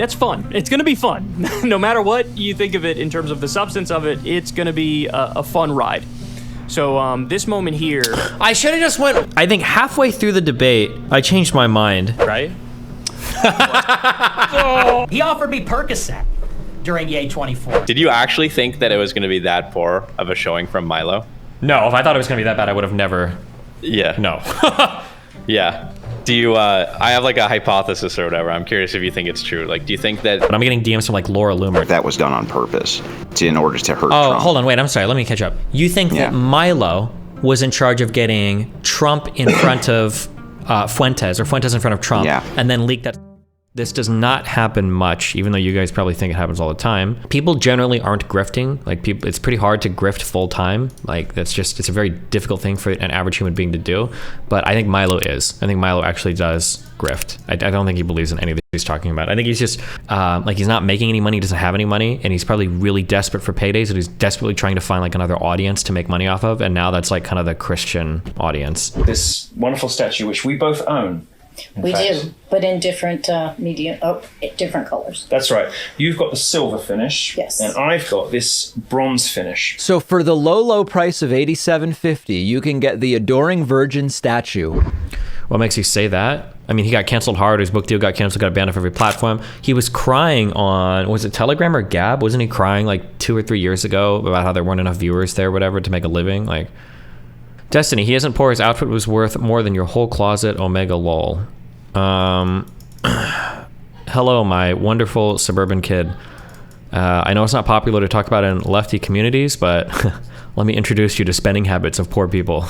That's fun. It's going to be fun. No matter what you think of it in terms of the substance of it, it's going to be a fun ride. So this moment here... I should have just went... I think halfway through the debate, I changed my mind. Right? He offered me Percocet during Yay 24. Did you actually think that it was going to be that poor of a showing from Milo? No, if I thought it was going to be that bad, I would have never... Yeah. No. Yeah. Do you, I have like a hypothesis or whatever. I'm curious if you think it's true. Like, do you think that... But I'm getting DMs from like Laura Loomer. That was done on purpose in order to hurt Oh, Trump. hold on, wait, I'm sorry, let me catch up. You think that Milo was in charge of getting Trump in front of Fuentes, or Fuentes in front of Trump, and then leaked that? This does not happen much, even though you guys probably think it happens all the time. People generally aren't grifting. Like, people, it's pretty hard to grift full time. Like, that's just, it's a very difficult thing for an average human being to do. But I think Milo is. I think Milo actually does grift. I don't think he believes in any of this he's talking about. I think he's just, like, he's not making any money, doesn't have any money, and he's probably really desperate for paydays, and he's desperately trying to find, like, another audience to make money off of, and now that's, like, kind of the Christian audience. This wonderful statue, which we both own. We do, but in different different colors. That's right. You've got the silver finish. Yes. And I've got this bronze finish. So for the low price of $87.50, you can get the Adoring Virgin statue. What makes you say that? I mean, he got canceled hard. His book deal got canceled, got banned off every platform. He was crying on, was it Telegram or Gab? Wasn't he crying like 2 or 3 years ago about how there weren't enough viewers there or whatever to make a living? Like, Destiny, he isn't poor. His outfit was worth more than your whole closet. Omega lol. Hello, my wonderful suburban kid. I know it's not popular to talk about in lefty communities, but let me introduce you to spending habits of poor people.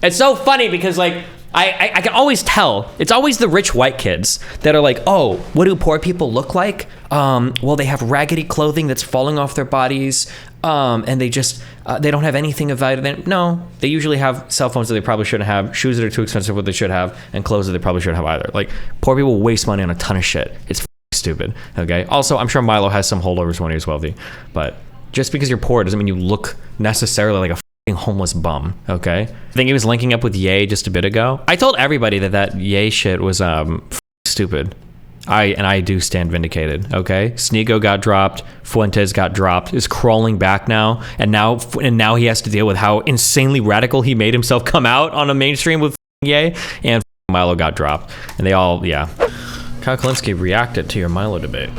It's so funny because, like, I can always tell. It's always the rich white kids that are like, oh, what do poor people look like? Well, they have raggedy clothing that's falling off their bodies, and they just, they don't have anything of value. No, they usually have cell phones that they probably shouldn't have, shoes that are too expensive for what they should have, and clothes that they probably shouldn't have either. Like, poor people waste money on a ton of shit. It's stupid, okay? Also, I'm sure Milo has some holdovers when he was wealthy, but just because you're poor doesn't mean you look necessarily like a homeless bum, okay? I think he was linking up with Ye just a bit ago. I told everybody that Ye shit was stupid. I do stand vindicated, okay? Sneeko got dropped, Fuentes got dropped, is crawling back now, and now he has to deal with how insanely radical he made himself come out on a mainstream with Ye, and Milo got dropped. And they all, yeah. Kyle Kulinski reacted to your Milo debate.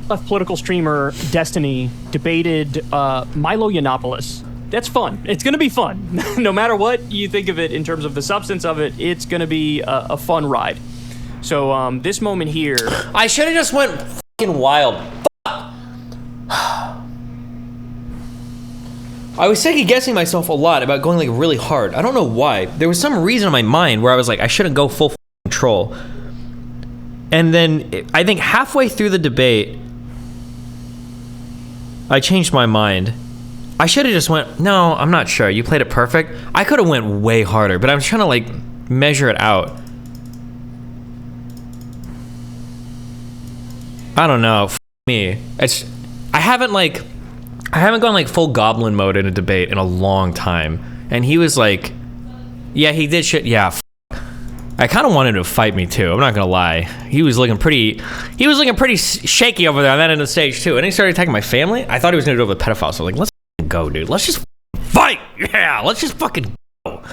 Left political streamer Destiny debated Milo Yiannopoulos. That's fun. It's going to be fun. No matter what you think of it in terms of the substance of it, it's going to be a fun ride. So this moment here... I should have just went fucking wild. I was second guessing myself a lot about going like really hard. I don't know why. There was some reason in my mind where I was like, I shouldn't go full troll. And then I think halfway through the debate, I changed my mind. I should have just went, no, I'm not sure. You played it perfect. I could have went way harder, but I was trying to like measure it out. I don't know. Me. I haven't gone like full goblin mode in a debate in a long time. And he was like, yeah, he did shit. Yeah. I kind of wanted him to fight me too. I'm not gonna lie. He was looking pretty shaky over there on that end of the stage too. And he started attacking my family. I thought he was gonna do it with pedophiles. So like, let's go, dude. Let's just fight. Yeah, let's just fucking go.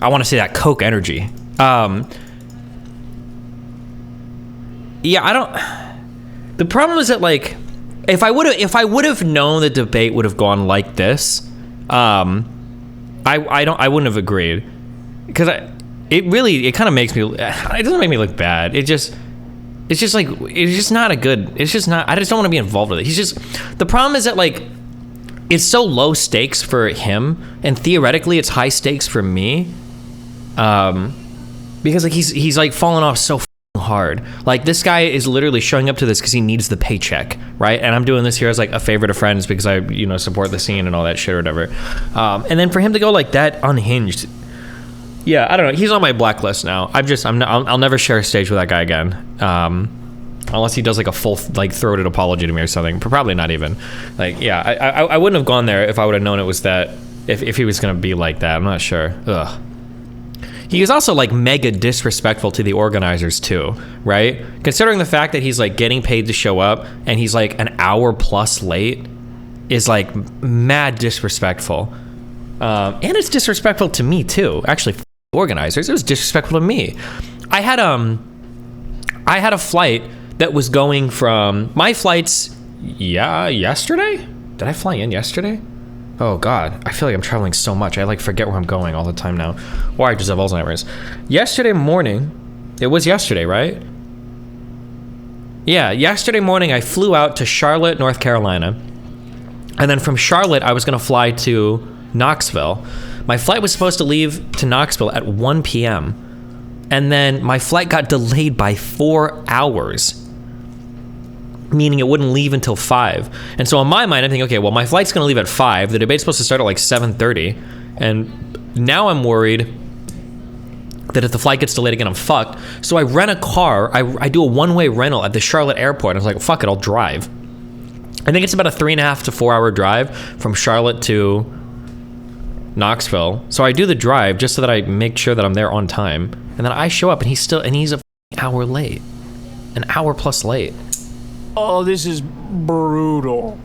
I want to see that Coke energy. Yeah, I don't. The problem is that like, if I would have known the debate would have gone like this, I wouldn't have agreed, because it kind of makes me, it doesn't make me look bad. It's just not a good, I just don't want to be involved with it. The problem is that like, it's so low stakes for him, and theoretically it's high stakes for me, because like he's like fallen off so hard. Like, this guy is literally showing up to this because he needs the paycheck, right? And I'm doing this here as like a favor to friends because I, support the scene and all that shit or whatever. And then for him to go like that unhinged, yeah, I don't know. He's on my blacklist now. I'll never share a stage with that guy again, unless he does like a full like throated apology to me or something. Probably not even. Like, yeah, I wouldn't have gone there if I would have known it was that. If he was gonna be like that, I'm not sure. Ugh. He is also like mega disrespectful to the organizers too, right? Considering the fact that he's like getting paid to show up and he's like an hour plus late is like mad disrespectful. And it's disrespectful to me too. Actually, organizers, it was disrespectful to me. I had a flight that was going from my flights. Yesterday? Did I fly in yesterday? Oh God, I feel like I'm traveling so much. I like forget where I'm going all the time now. Or I just have Alzheimer's. Yesterday morning, it was yesterday, right? Yeah, yesterday morning I flew out to Charlotte, North Carolina. And then from Charlotte, I was gonna fly to Knoxville. My flight was supposed to leave to Knoxville at 1 p.m. And then my flight got delayed by 4 hours, meaning it wouldn't leave until 5. And so in my mind, I'm thinking, okay, well, my flight's gonna leave at 5. The debate's supposed to start at like 7:30. And now I'm worried that if the flight gets delayed again, I'm fucked. So I rent a car. I do a one-way rental at the Charlotte airport. I was like, fuck it, I'll drive. I think it's about a 3.5 to 4 hour drive from Charlotte to Knoxville. So I do the drive just so that I make sure that I'm there on time. And then I show up and he's a hour late. An hour plus late. Oh, this is brutal.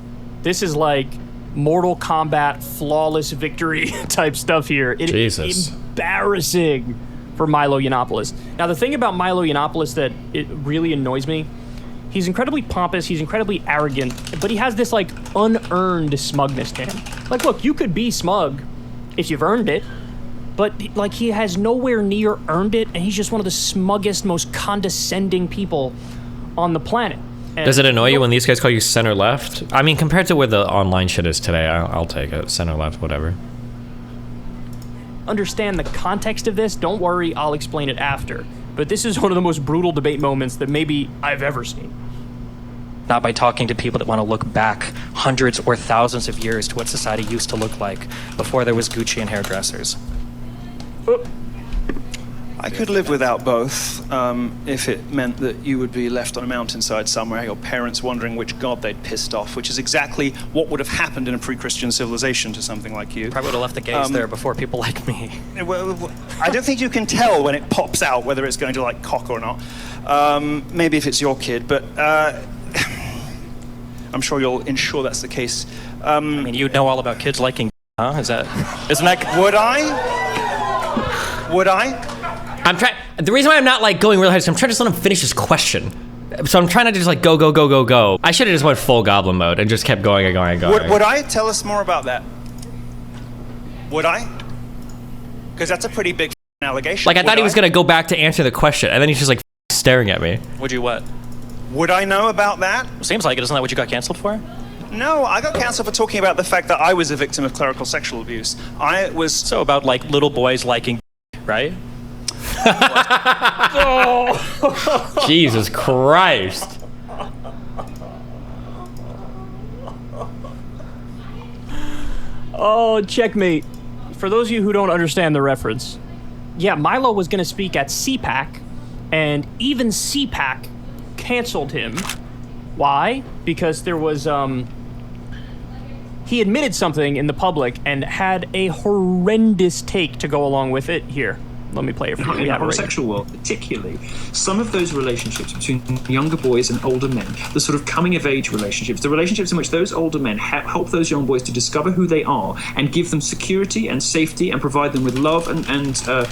This is like Mortal Kombat flawless victory type stuff here. Jesus. Embarrassing for Milo Yiannopoulos. Now, the thing about Milo Yiannopoulos that it really annoys me, he's incredibly pompous, he's incredibly arrogant, but he has this like unearned smugness to him. Like, look, you could be smug if you've earned it, but like he has nowhere near earned it, and he's just one of the smuggest, most condescending people on the planet. And does it annoy you when these guys call you center left? I mean, compared to where the online shit is today, I'll take it. Center left, whatever. Understand the context of this. Don't worry, I'll explain it after. But this is one of the most brutal debate moments that maybe I've ever seen. Not by talking to people that want to look back hundreds or thousands of years to what society used to look like before there was Gucci and hairdressers. I could live without both if it meant that you would be left on a mountainside somewhere, your parents wondering which god they'd pissed off, which is exactly what would have happened in a pre-Christian civilization to something like you. Probably would have left the gays there before people like me. Well, I don't think you can tell when it pops out whether it's going to like cock or not. Maybe if it's your kid, but I'm sure you'll ensure that's the case. I mean, you know all about kids liking, huh? Isn't that? Would I? I'm trying. The reason why I'm not like going really hard is I'm trying to just let him finish his question. So I'm trying to just like go. I should have just went full goblin mode and just kept going. Would I? Tell us more about that. Would I? Because that's a pretty big allegation. Like I thought he was gonna go back to answer the question, and then he's just like staring at me. Would you what? Would I know about that? Seems like it. Isn't that what you got canceled for? No, I got canceled for talking about the fact that I was a victim of clerical sexual abuse. I was... So about like little boys liking, right? Jesus Christ. Oh, checkmate. For those of you who don't understand the reference, yeah, Milo was going to speak at CPAC, and even CPAC canceled him. Why? Because there was, he admitted something in the public and had a horrendous take to go along with it. Here, let me play it for you. In the homosexual world, particularly, some of those relationships between younger boys and older men, the sort of coming-of-age relationships, the relationships in which those older men help those young boys to discover who they are and give them security and safety and provide them with love and a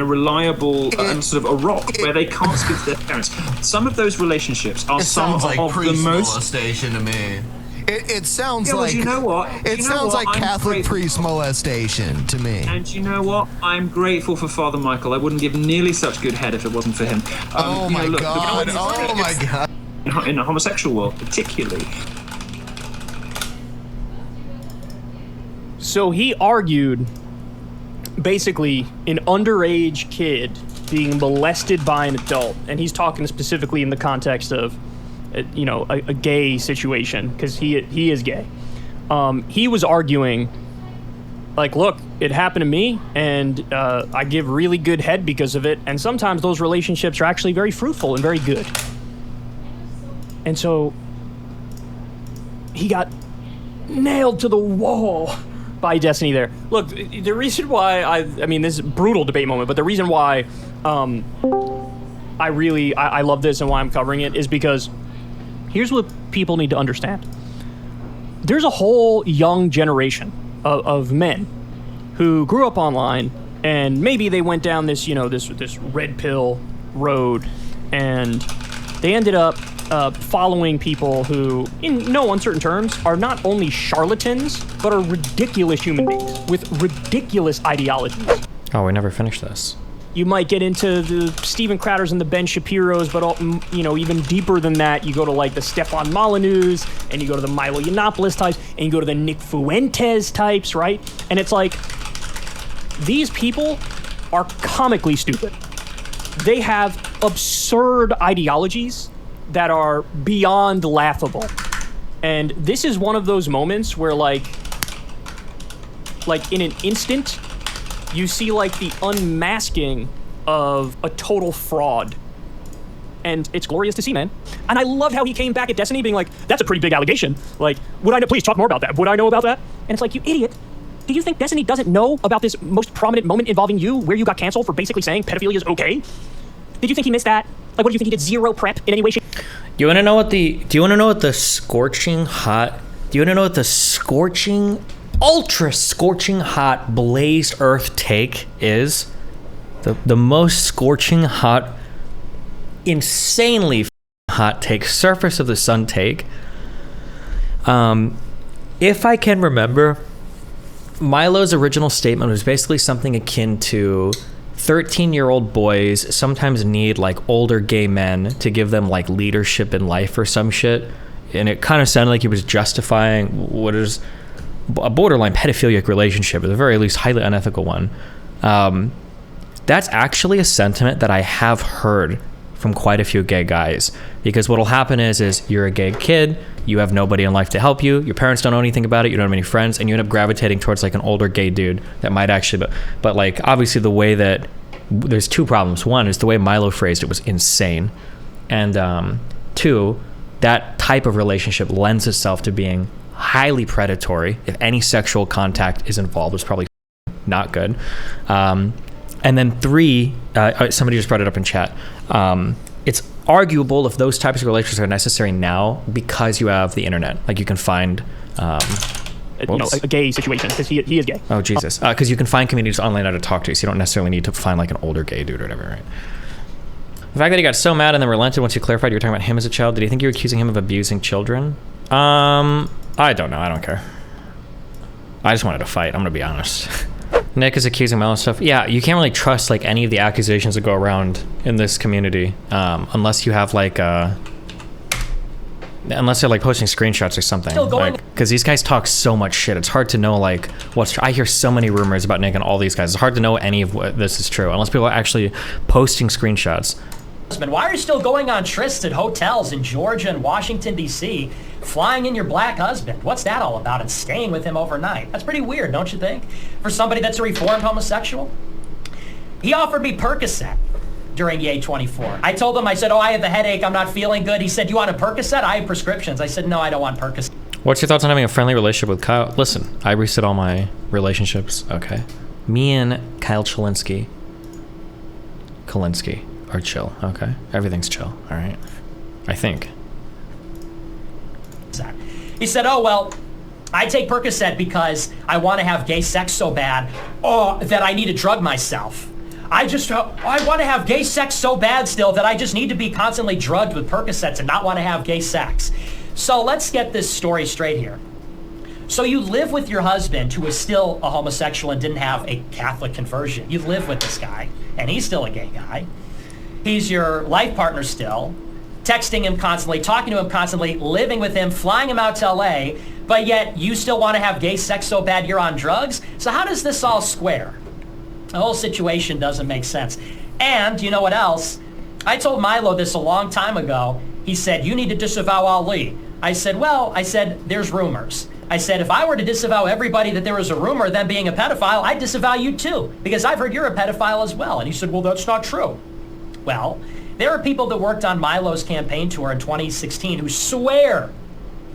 reliable and sort of a rock where they can't speak to their parents. Some of those relationships are some of the most... molestation to me. It sounds well, like... you know what? It sounds like Catholic priest molestation to me. And you know what? I'm grateful for Father Michael. I wouldn't give nearly such good head if it wasn't for him. Oh my God. In the homosexual world, particularly. So he argued, basically, an underage kid being molested by an adult, and he's talking specifically in the context of a gay situation, because he is gay. He was arguing, like, look, it happened to me, and I give really good head because of it, and sometimes those relationships are actually very fruitful and very good. And so he got nailed to the wall by Destiny there. Look, the reason why I mean, this is a brutal debate moment, but the reason why I love this and why I'm covering it is because here's what people need to understand. There's a whole young generation of men who grew up online, and maybe they went down this, this red pill road, and they ended up following people who, in no uncertain terms, are not only charlatans, but are ridiculous human beings with ridiculous ideologies. Oh, we never finished this. You might get into the Steven Crowders and the Ben Shapiros, but even deeper than that, you go to like the Stefan Molyneux, and you go to the Milo Yiannopoulos types, and you go to the Nick Fuentes types, right? And it's like, these people are comically stupid. They have absurd ideologies that are beyond laughable. And this is one of those moments where like in an instant, you see like the unmasking of a total fraud. And it's glorious to see, man. And I loved how he came back at Destiny being like, that's a pretty big allegation. Like, would I know, please talk more about that. Would I know about that? And it's like, you idiot. Do you think Destiny doesn't know about this most prominent moment involving you where you got canceled for basically saying pedophilia is okay? Did you think he missed that? Like, what do you think he did zero prep in any way, shape? Do you want to know what the scorching hot, ultra scorching hot blazed earth take is? The most scorching hot, insanely hot take, surface of the sun take. If I can remember, Milo's original statement was basically something akin to 13-year-old boys sometimes need like older gay men to give them like leadership in life or some shit. And it kind of sounded like he was justifying what is a borderline pedophilic relationship, at the very least highly unethical one. That's actually a sentiment that I have heard from quite a few gay guys, because what'll happen is you're a gay kid, you have nobody in life to help you, your parents don't know anything about it, you don't have any friends, and you end up gravitating towards like an older gay dude that might actually, but like obviously the way that, there's two problems. One is the way Milo phrased it was insane, and two, that type of relationship lends itself to being highly predatory. If any sexual contact is involved, it's probably not good. And then three, somebody just brought it up in chat. It's arguable if those types of relationships are necessary now because you have the internet. Like you can find, a gay situation, because he is gay. Oh Jesus! Because you can find communities online to talk to, so you don't necessarily need to find like an older gay dude or whatever, right? The fact that he got so mad and then relented once you clarified you were talking about him as a child. Did you think you were accusing him of abusing children? I don't know. I don't care. I just wanted to fight. I'm gonna be honest. Nick is accusing Milo of stuff. Yeah, you can't really trust like any of the accusations that go around in this community, unless you have like unless they're like posting screenshots or something. Because these guys talk so much shit. It's hard to know like what's. I hear so many rumors about Nick and all these guys. It's hard to know any of what this is true unless people are actually posting screenshots. Why are you still going on trysts at hotels in Georgia and Washington, D.C., flying in your black husband? What's that all about? And staying with him overnight? That's pretty weird, don't you think? For somebody that's a reformed homosexual? He offered me Percocet during EA24. I told him, I said, I have a headache, I'm not feeling good. He said, you want a Percocet? I have prescriptions. I said, no, I don't want Percocet. What's your thoughts on having a friendly relationship with Kyle? Listen, I reset all my relationships, okay? Me and Kyle Kulinski are chill, okay? Everything's chill, all right? I think. He said, I take Percocet because I want to have gay sex so bad, that I need to drug myself. I want to have gay sex so bad still that I just need to be constantly drugged with Percocets and not want to have gay sex. So let's get this story straight here. So you live with your husband, who is still a homosexual and didn't have a Catholic conversion. You live with this guy, and he's still a gay guy. He's your life partner still, texting him constantly, talking to him constantly, living with him, flying him out to LA, but yet you still want to have gay sex so bad you're on drugs? So how does this all square? The whole situation doesn't make sense. And you know what else? I told Milo this a long time ago. He said, you need to disavow Ali. I said, there's rumors. I said, if I were to disavow everybody that there was a rumor of them being a pedophile, I'd disavow you too, because I've heard you're a pedophile as well. And he said, well, that's not true. Well, there are people that worked on Milo's campaign tour in 2016 who swear,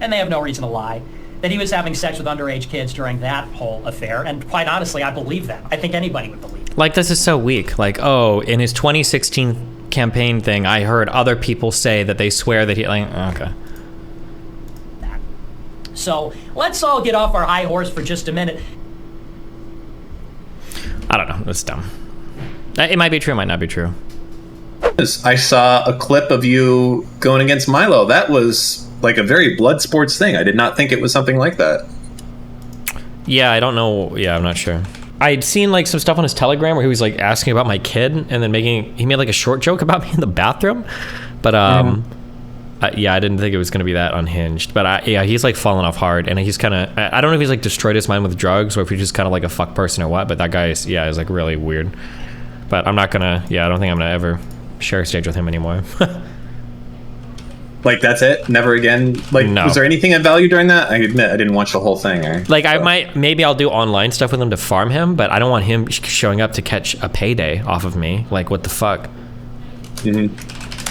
and they have no reason to lie, that he was having sex with underage kids during that whole affair. And quite honestly, I believe that. I think anybody would believe it. Like, this is so weak. Like, oh, in his 2016 campaign thing, I heard other people say that they swear that he, like, okay. So let's all get off our high horse for just a minute. I don't know. That's dumb. It might be true, it might not be true. I saw a clip of you going against Milo. That was like a very bloodsports thing. I did not think it was something like that. Yeah, I don't know. Yeah, I'm not sure. I'd seen like some stuff on his Telegram where he was like asking about my kid and then he made like a short joke about me in the bathroom. But yeah, I didn't think it was going to be that unhinged. But yeah, he's like fallen off hard, and he's kind of, I don't know if he's like destroyed his mind with drugs or if he's just kind of like a fuck person or what, but that guy is like really weird. But I'm not gonna, I don't think I'm gonna ever share a stage with him anymore. Like, that's it? Never again? Like, no. Was there anything of value during that? I admit I didn't watch the whole thing. Like, maybe I'll do online stuff with him to farm him, but I don't want him showing up to catch a payday off of me. Like, what the fuck?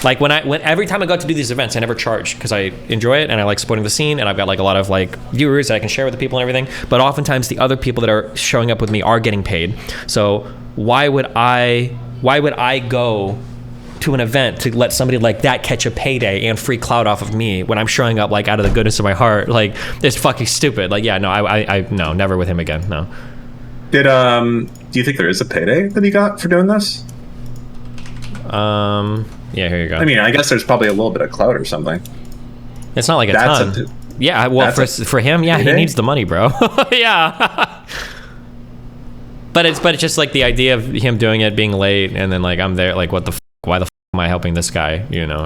Like, every time I go out to do these events, I never charge because I enjoy it and I like supporting the scene, and I've got like a lot of like viewers that I can share with the people and everything. But oftentimes the other people that are showing up with me are getting paid. So why would I go to an event to let somebody like that catch a payday and free clout off of me when I'm showing up like out of the goodness of my heart? Like, it's fucking stupid. Like, yeah, no, I no, never with him again. No. Do you think there is a payday that he got for doing this? Yeah, here you go. I mean, I guess there's probably a little bit of clout or something. It's not like a ton. Yeah, well, for him, yeah, he needs the money, bro. Yeah. But it's just like the idea of him doing it, being late, and then like I'm there, like what the why the am I helping this guy,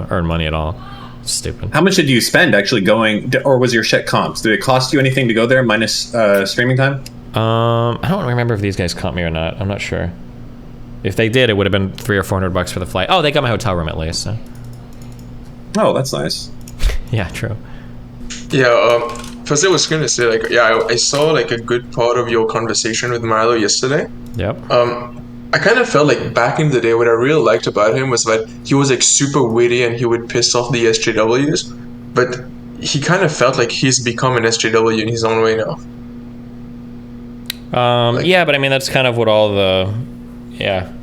earn money at all? Stupid. How much did you spend actually going, or was your shit comps? Did it cost you anything to go there minus streaming time? I don't remember if these guys comped me or not. I'm not sure. If they did, it would have been $300 or $400 for the flight. Oh, they got my hotel room at least. So. Oh, that's nice. Yeah, true. Yeah. First, I was gonna say, like, I saw like a good part of your conversation with Milo yesterday. Yep. I kind of felt like back in the day, what I really liked about him was that he was like super witty and he would piss off the SJWs, but he kind of felt like he's become an SJW in his own way now. Yeah, but I mean that's kind of what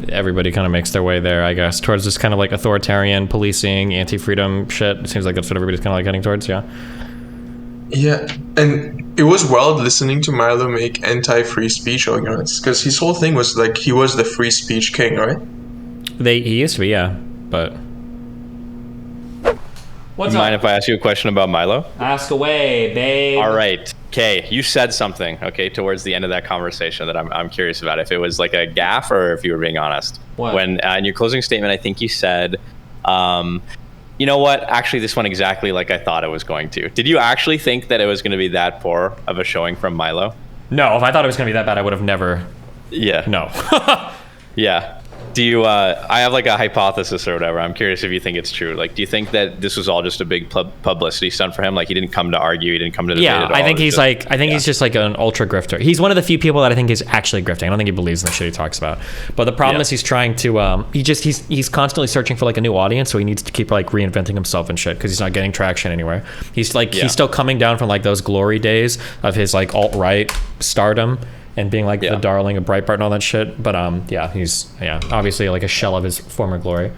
everybody kind of makes their way there, I guess, towards this kind of like authoritarian policing, anti-freedom shit. It seems like that's what everybody's kind of like heading towards. Yeah. Yeah, and it was wild listening to Milo make anti-free speech arguments, because his whole thing was like he was the free speech king, right? He used to be, yeah, but... What's up? Mind if I ask you a question about Milo? Ask away, babe. All right. Okay, you said something, towards the end of that conversation that I'm curious about, if it was like a gaffe or if you were being honest. What? When in your closing statement, I think you said... you know what? Actually, this went exactly like I thought it was going to. Did you actually think that it was going to be that poor of a showing from Milo? No, if I thought it was going to be that bad, I would have never. Yeah. No. Yeah. Do you, I have like a hypothesis or whatever. I'm curious if you think it's true. Like, do you think that this was all just a big publicity stunt for him? Like, he didn't come to argue, he didn't come to debate at all? I think he's he's just like an ultra grifter. He's one of the few people that I think is actually grifting. I don't think he believes in the shit he talks about. But the problem is he's trying to, he's constantly searching for like a new audience, so he needs to keep like reinventing himself and shit because he's not getting traction anywhere. He's like, he's still coming down from like those glory days of his like alt-right stardom and being like the darling of Breitbart and all that shit. But he's obviously like a shell of his former glory.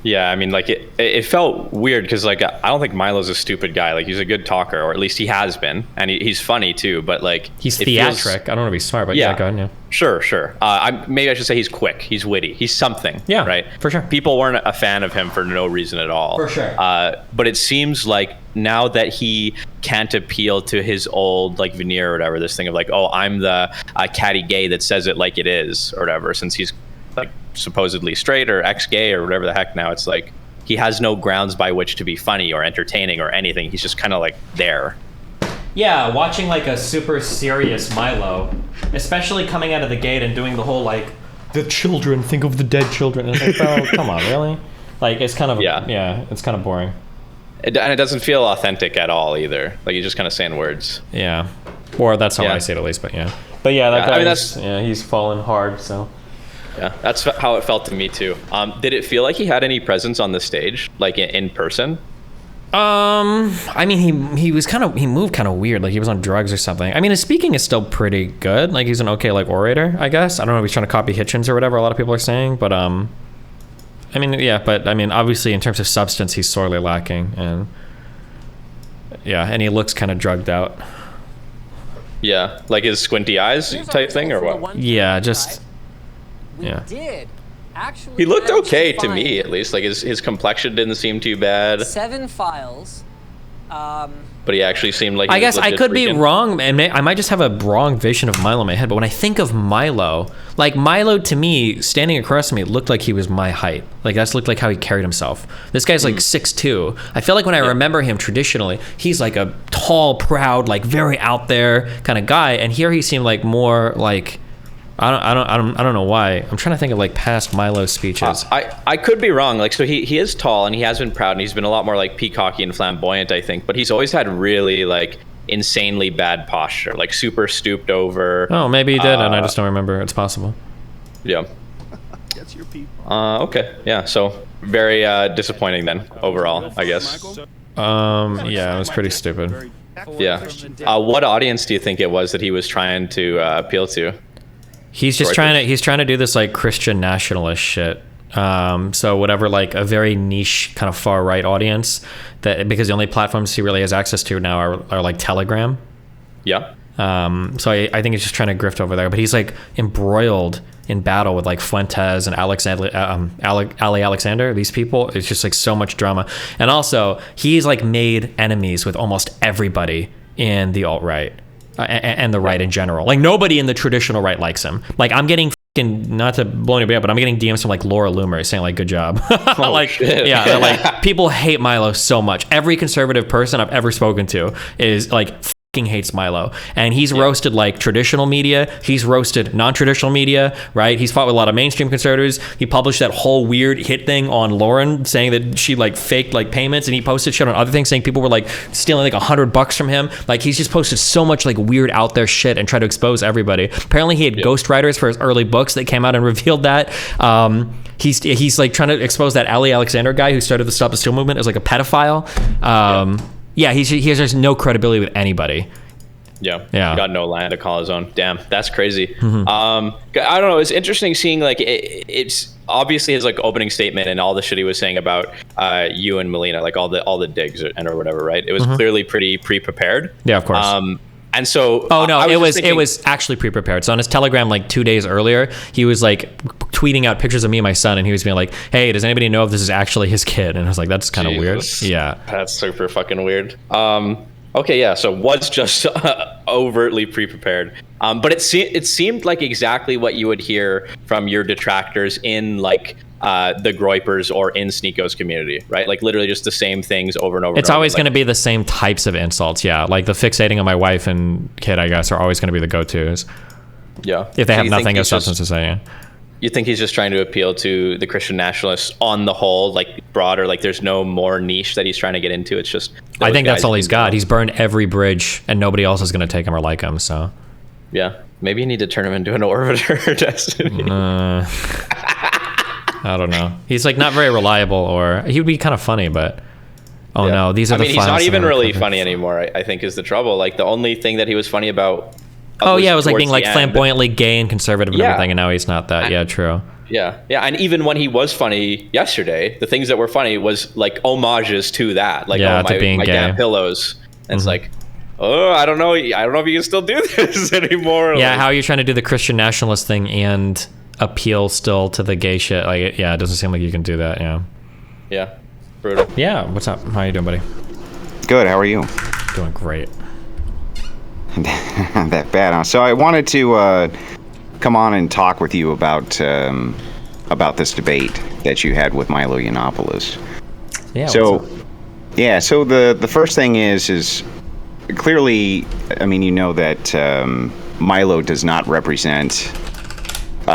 Yeah, I mean, like it felt weird because like I don't think Milo's a stupid guy. Like he's a good talker, or at least he has been, and he's funny too. But like he's theatric. I don't want to be smart, but go ahead. Yeah. Sure. Maybe I should say he's quick. He's witty. He's something. Yeah, right. For sure. People weren't a fan of him for no reason at all. For sure. But it seems like now that he can't appeal to his old like veneer or whatever, this thing of like, oh, I'm the catty gay that says it like it is or whatever, since he's like supposedly straight or ex-gay or whatever the heck now, it's like he has no grounds by which to be funny or entertaining or anything. He's just kind of like there. Yeah, watching like a super serious Milo, especially coming out of the gate and doing the whole like, the children, think of the dead children. And it's like, oh, come on, really? Like, it's kind of, it's kind of boring. And it doesn't feel authentic at all either. Like, you're just kind of saying words. Yeah. Or that's how I say it at least, but yeah. But yeah, that guy, he's fallen hard, so. Yeah, that's how it felt to me too. Did it feel like he had any presence on the stage, like in person? I mean, he moved kind of weird, like he was on drugs or something. I mean, his speaking is still pretty good. Like he's an okay like orator, I guess. I don't know if he's trying to copy Hitchens or whatever. A lot of people are saying, but I mean, yeah, but I mean, obviously in terms of substance, he's sorely lacking, and yeah, and he looks kind of drugged out. Yeah, like his squinty eyes type thing, or what? Yeah, just yeah. He looked okay to me, at least. Like his complexion didn't seem too bad. 7 files. But he actually seemed like he I was guess I legit could be freaking- wrong, and I might just have a wrong vision of Milo in my head. But when I think of Milo, like Milo to me, standing across from me, looked like he was my height. Like that's looked like how he carried himself. This guy's like 6'2". I feel like when I remember him traditionally, he's like a tall, proud, like very out there kind of guy. And here he seemed like more like. I don't know why. I'm trying to think of like past Milo speeches. I could be wrong. Like, so he is tall and he has been proud and he's been a lot more like peacocky and flamboyant, I think. But he's always had really like insanely bad posture, like super stooped over. Oh, maybe he did, and I just don't remember. It's possible. Yeah. That's your people. Okay. Yeah. So very disappointing then overall, I guess. Yeah, it was pretty stupid. Yeah. What audience do you think it was that he was trying to appeal to? He's just he's trying to do this like Christian nationalist shit. So whatever, like a very niche kind of far right audience that, because the only platforms he really has access to now are like Telegram. Yeah. So I think he's just trying to grift over there, but he's like embroiled in battle with like Fuentes and Ali Alexander, these people. It's just like so much drama. And also he's like made enemies with almost everybody in the alt-right. And the right in general. Like nobody in the traditional right likes him. Like I'm getting not to blow anybody up, but I'm getting DMs from like Laura Loomer saying like good job. Like shit. Yeah, they're like people hate Milo so much. Every conservative person I've ever spoken to is like fucking hates Milo, and he's roasted like traditional media, he's roasted non-traditional media, right? He's fought with a lot of mainstream conservatives. He published that whole weird hit thing on Lauren saying that she like faked like payments, and he posted shit on other things saying people were like stealing like $100 from him. Like he's just posted so much like weird out there shit and tried to expose everybody. Apparently he had ghostwriters for his early books that came out and revealed that. He's like trying to expose that Ali Alexander guy who started the Stop the Steal movement as like a pedophile. Yeah, he has just no credibility with anybody. Yeah. Yeah. Got no land to call his own. Damn, that's crazy. Mm-hmm. I don't know. It's interesting seeing like it's obviously his like opening statement and all the shit he was saying about you and Melina, like all the digs or whatever, right? It was clearly pretty pre-prepared. Yeah, of course. And so it was actually pre-prepared. So on his Telegram like 2 days earlier, he was like tweeting out pictures of me and my son, and he was being like, hey, does anybody know if this is actually his kid? And I was like, that's kind of weird. Yeah, that's super fucking weird. Okay, yeah, so was just overtly pre-prepared. But it seemed like exactly what you would hear from your detractors in like the Groypers or in Sneako's community, right? Like literally just the same things over and over. It's always going to be the same types of insults, yeah. Like the fixating on my wife and kid, I guess, are always going to be the go-tos. Yeah. If they have nothing of substance to say, yeah. You think he's just trying to appeal to the Christian nationalists on the whole, like broader, like there's no more niche that he's trying to get into. It's just, I think that's all he's got. He's burned every bridge and nobody else is going to take him or like him. So yeah, maybe you need to turn him into an orbiter destiny. I don't know. He's like not very reliable, or he would be kind of funny, but no, these are the files. He's not even really funny anymore, I think is the trouble. Like the only thing that he was funny about it was like being like flamboyantly gay and conservative and everything, and now he's not that. Yeah, true. Yeah, and even when he was funny yesterday, the things that were funny was like homages to that, like my damn pillows. And it's like, I don't know if you can still do this anymore. Yeah, how are you trying to do the Christian nationalist thing and appeal still to the gay shit? Like, it doesn't seem like you can do that. Yeah, brutal. Yeah, what's up? How you doing, buddy? Good. How are you? Doing great. That bad. So I wanted to come on and talk with you about this debate that you had with Milo Yiannopoulos. Yeah. So the first thing is clearly, I mean, you know that Milo does not represent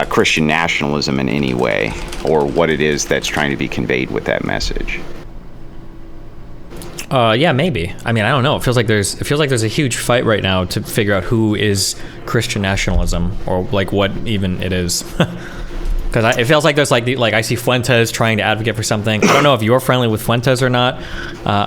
Christian nationalism in any way, or what it is that's trying to be conveyed with that message. Yeah, maybe. I mean, I don't know. It feels like there's a huge fight right now to figure out who is Christian nationalism, or like what even it is. Because Because it feels like there's like I see Fuentes trying to advocate for something. I don't know if you're friendly with Fuentes or not.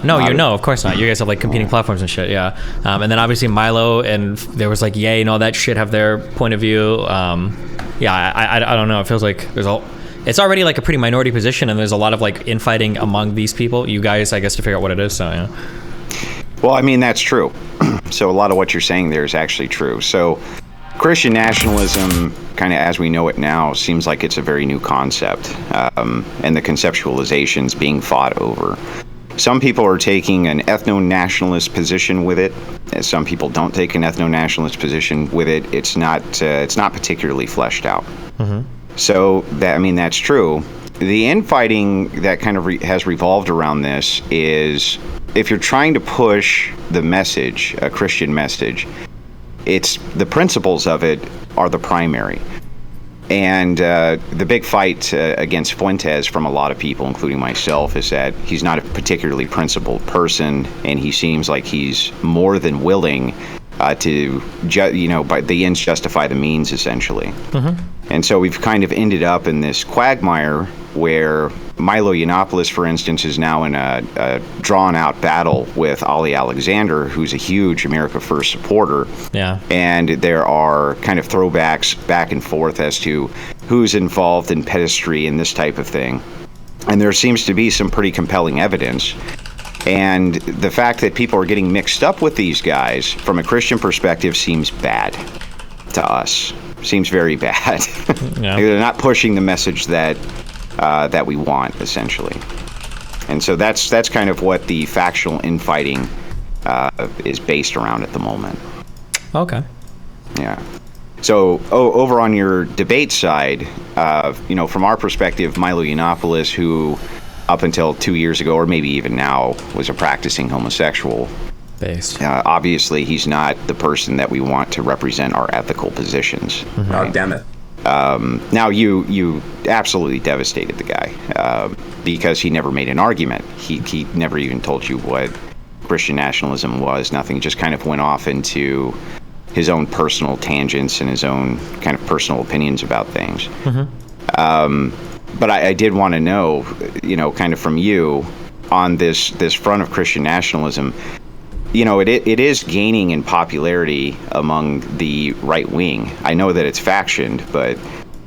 No, of course not. You guys have like competing platforms and shit, yeah. And then obviously Milo and there was like Ye and all that shit have their point of view. I don't know. It feels like it's already like a pretty minority position, and there's a lot of like infighting among these people. You guys, I guess, to figure out what it is. So yeah. Well, I mean that's true. So a lot of what you're saying there is actually true. So Christian nationalism, kind of as we know it now, seems like it's a very new concept, and the conceptualization's being fought over. Some people are taking an ethno-nationalist position with it. Some people don't take an ethno-nationalist position with it. It's not particularly fleshed out. Mm-hmm. So that's true. The infighting that kind of has revolved around this is if you're trying to push the message, a Christian message, it's the principles of it are the primary. And the big fight against Fuentes from a lot of people, including myself, is that he's not a particularly principled person, and he seems like he's more than willing to, by the ends justify the means, essentially. Mm-hmm. And so we've kind of ended up in this quagmire where Milo Yiannopoulos, for instance, is now in a drawn-out battle with Ali Alexander, who's a huge America First supporter. Yeah. And there are kind of throwbacks back and forth as to who's involved in pedestry and this type of thing. And there seems to be some pretty compelling evidence. And the fact that people are getting mixed up with these guys, from a Christian perspective, seems bad to us. Seems very bad. Yeah. They're not pushing the message that we want, essentially. And so that's kind of what the factional infighting is based around at the moment. Okay. Yeah. So over on your debate side, from our perspective, Milo Yiannopoulos, who up until 2 years ago, or maybe even now, was a practicing homosexual. Based. Obviously, he's not the person that we want to represent our ethical positions. Mm-hmm. Right? Oh, damn it. Now, you absolutely devastated the guy because he never made an argument. He never even told you what Christian nationalism was. Nothing. Just kind of went off into his own personal tangents and his own kind of personal opinions about things. Mm-hmm. But I did want to know, kind of from you on this front of Christian nationalism. It is gaining in popularity among the right wing. I know that it's factioned, but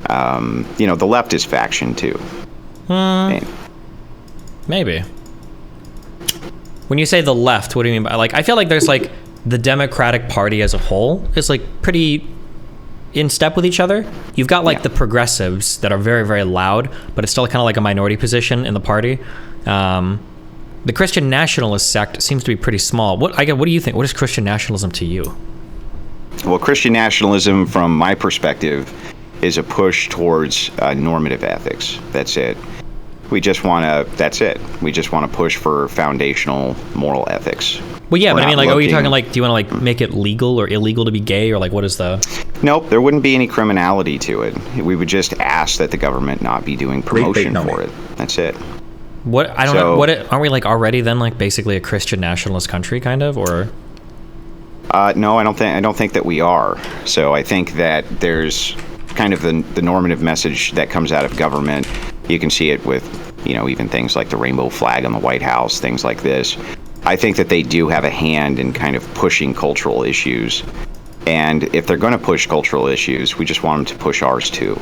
the left is factioned too. Maybe. When you say the left, what do you mean by I feel like there's the Democratic Party as a whole is pretty in step with each other. You've got the progressives that are very, very loud, but it's still kind of like a minority position in the party. The Christian nationalist sect seems to be pretty small. What do you think? What is Christian nationalism to you? Well, Christian nationalism, from my perspective, is a push towards normative ethics. That's it. That's it. We just want to push for foundational moral ethics. Well, yeah, but I mean, are you talking do you want to make it legal or illegal to be gay, or what is the? Nope, there wouldn't be any criminality to it. We would just ask that the government not be doing promotion for it. That's it. What I don't know. Aren't we already then basically a Christian nationalist country kind of, or? No, I don't think that we are. So I think that there's kind of the normative message that comes out of government. You can see it with even things like the rainbow flag on the White House, things like this. I think that they do have a hand in kind of pushing cultural issues. And if they're going to push cultural issues, we just want them to push ours too.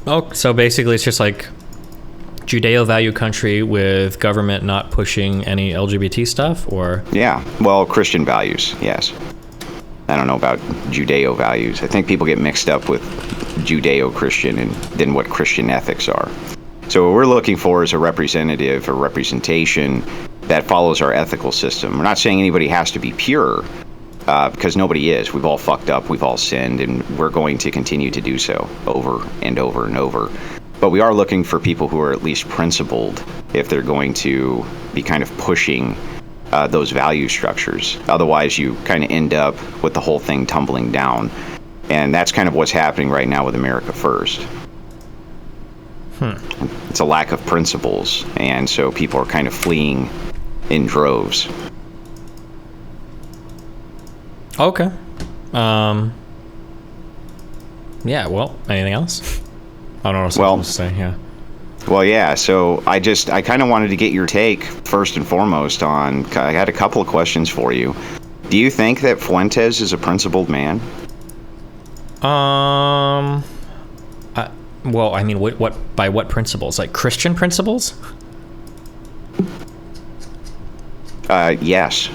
Oh, so basically it's just Judeo value country with government not pushing any LGBT stuff, or? Yeah, well, Christian values, yes. I don't know about Judeo values. I think people get mixed up with Judeo-Christian and then what Christian ethics are. So what we're looking for is a representation that follows our ethical system. We're not saying anybody has to be pure, because nobody is. We've all fucked up, we've all sinned, and we're going to continue to do so over and over and over. But we are looking for people who are at least principled if they're going to be kind of pushing those value structures. Otherwise, you kind of end up with the whole thing tumbling down. And that's kind of what's happening right now with America First. It's a lack of principles, and so people are kind of fleeing in droves. Okay. Yeah. Well, anything else? I don't know what I'm supposed to say. Yeah. Well, yeah. So I kind of wanted to get your take first and foremost on. I had a couple of questions for you. Do you think that Fuentes is a principled man? Well, I mean, what by what principles? Like Christian principles? Yes.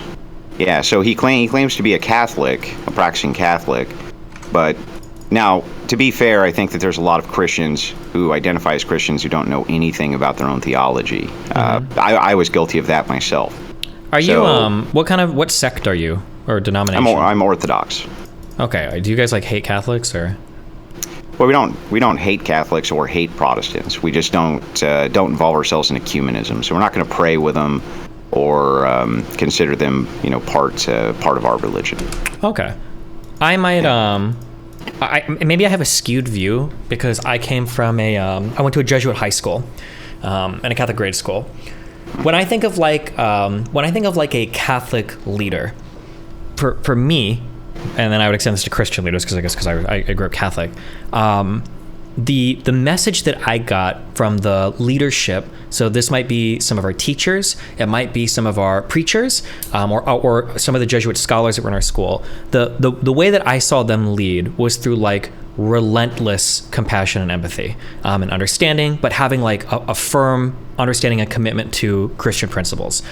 Yeah. So he claims to be a Catholic, a practicing Catholic, but now, to be fair, I think that there's a lot of Christians who identify as Christians who don't know anything about their own theology. I was guilty of that myself. Are you what sect are you, or denomination? I'm Orthodox. Okay. Do you guys like hate Catholics or? Well, we don't hate Catholics or hate Protestants. We just don't involve ourselves in ecumenism. So we're not going to pray with them or consider them, part of our religion. Okay. I might maybe I have a skewed view because I came from I went to a Jesuit high school and a Catholic grade school. When I think of like a Catholic leader, for me, and then I would extend this to Christian leaders because I grew up Catholic. The message that I got from the leadership, so this might be some of our teachers, it might be some of our preachers, or some of the Jesuit scholars that were in our school. The way that I saw them lead was through like relentless compassion and empathy, and understanding, but having like a firm understanding and commitment to Christian principles.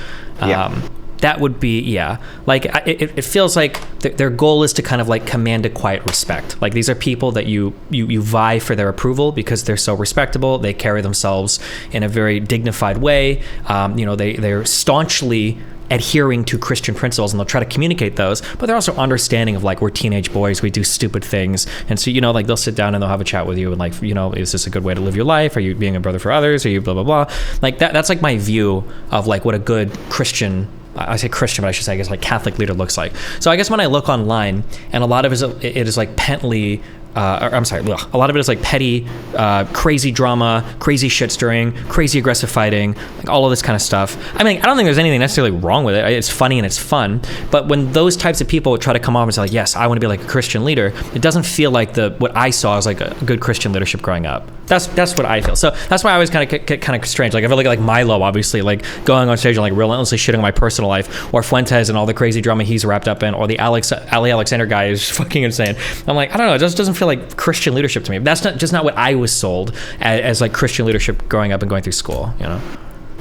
That would be, like it feels like their goal is to kind of like command a quiet respect. Like these are people that you vie for their approval because they're so respectable. They carry themselves in a very dignified way. They're staunchly adhering to Christian principles, and they'll try to communicate those, but they're also understanding of like, we're teenage boys, we do stupid things, and so like they'll sit down and they'll have a chat with you and like, is this a good way to live your life? Are you being a brother for others? Are you blah blah blah? Like that's like my view of like what a good Christian, I say Christian, but I should say I guess like Catholic leader looks like. So I guess when I look online, and a lot of it is like a lot of it is like petty, crazy drama, crazy shit stirring, crazy aggressive fighting, like all of this kind of stuff. I mean, I don't think there's anything necessarily wrong with it. It's funny and it's fun. But when those types of people would try to come off and say like, yes, I want to be like a Christian leader, it doesn't feel like what I saw as like a good Christian leadership growing up. That's what I feel. So that's why I always kind of strange. Like if I look at like Milo, obviously, like going on stage and like relentlessly shitting on my personal life, or Fuentes and all the crazy drama he's wrapped up in, or the Ali Alexander guy is fucking insane. I'm like, I don't know, it just doesn't feel like Christian leadership to me. That's not what I was sold as like Christian leadership growing up and going through school.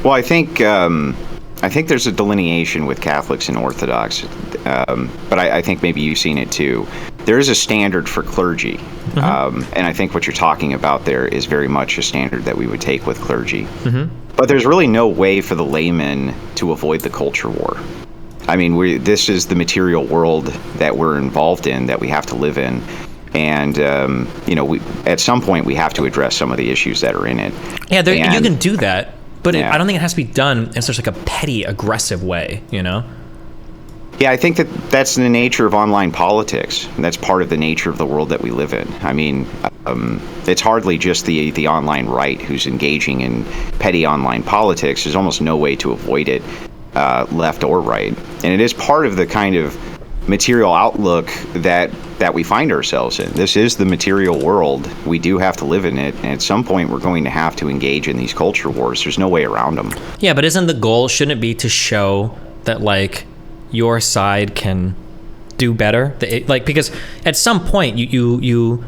Well, I think there's a delineation with Catholics and Orthodox, but I think maybe you've seen it too. There is a standard for clergy, and I think what you're talking about there is very much a standard that we would take with clergy. But there's really no way for the layman to avoid the culture war. I mean, this is the material world that we're involved in, that we have to live in. And, at some point we have to address some of the issues that are in it. Yeah, you can do that, but I don't think it has to be done in such like a petty, aggressive way, Yeah, I think that's the nature of online politics. That's part of the nature of the world that we live in. I mean, it's hardly just the online right who's engaging in petty online politics. There's almost no way to avoid it, left or right. And it is part of the kind of material outlook that we find ourselves in. This is the material world. We do have to live in it, and at some point we're going to have to engage in these culture wars. There's no way around them. Yeah, but isn't the goal, shouldn't it be to show that like your side can do better? Like, because at some point you